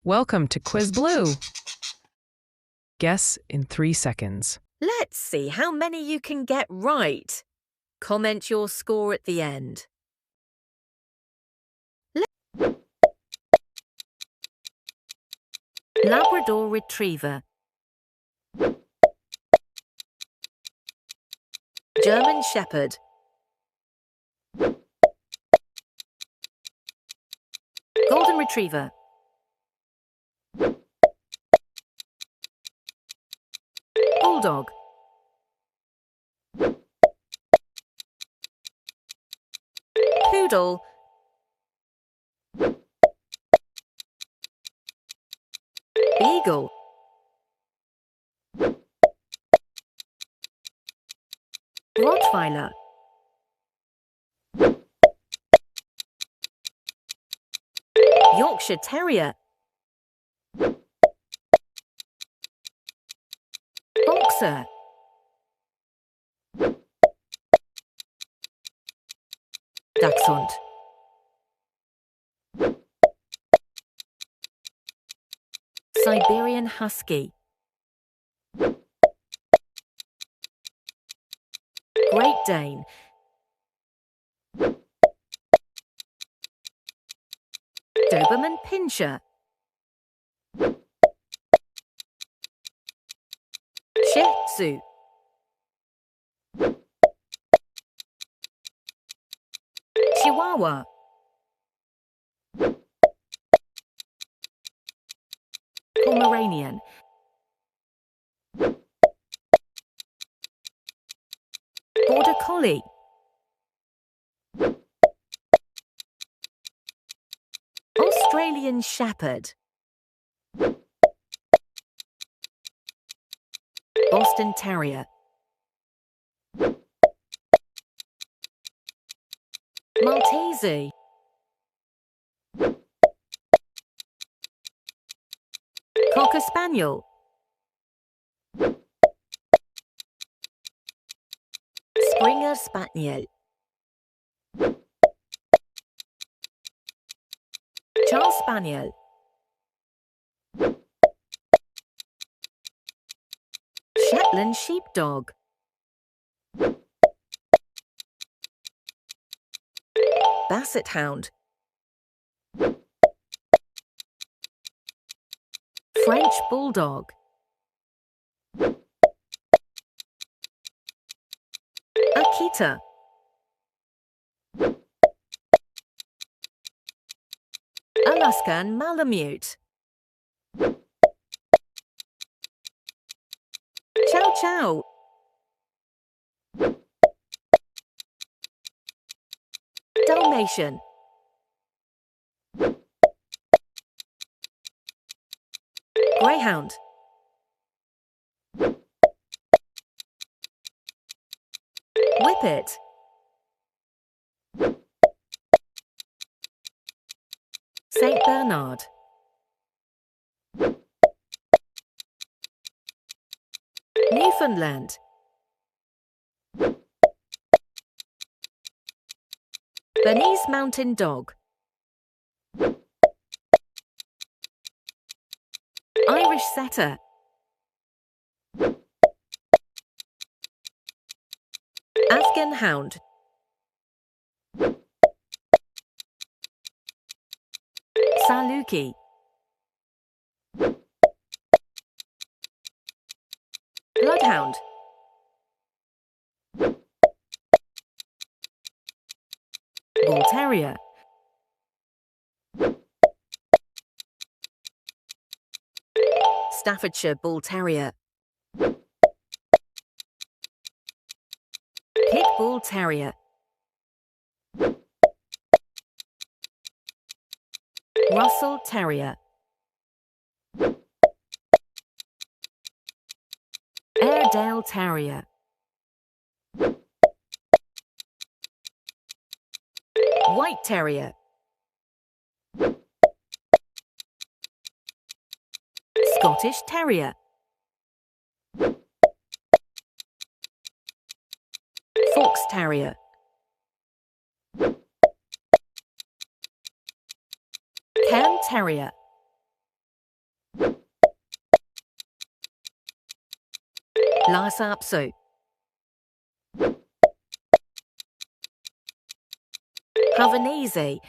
Welcome to Quiz Blue. Guess in 3 seconds. Let's see how many you can get right. Comment your score at the end. Labrador Retriever, German Shepherd, Golden Retriever, Bulldog, Poodle, Beagle, Rottweiler, Yorkshire Terrier, Boxer, Dachshund, Siberian Husky, Great Dane, Doberman Pinscher, Shih Tzu, Chihuahua, Pomeranian, Border Collie, Australian Shepherd, Boston Terrier, Maltese, Cocker Spaniel, Springer Spaniel, Charles Spaniel, Shetland Sheepdog, Basset Hound, French Bulldog, Akita, Alaskan Malamute, Chow Chow, Dalmatian, Greyhound, Whippet, Saint Bernard, Newfoundland, Bernese Mountain Dog, Irish Setter, Afghan Hound, Saluki, Bloodhound, Bull Terrier, Staffordshire Bull Terrier, Pit Bull Terrier, Russell Terrier, Airedale Terrier, White Terrier, Scottish Terrier, Fox Terrier, Cairn Terrier, 拉撒水。Have an easy.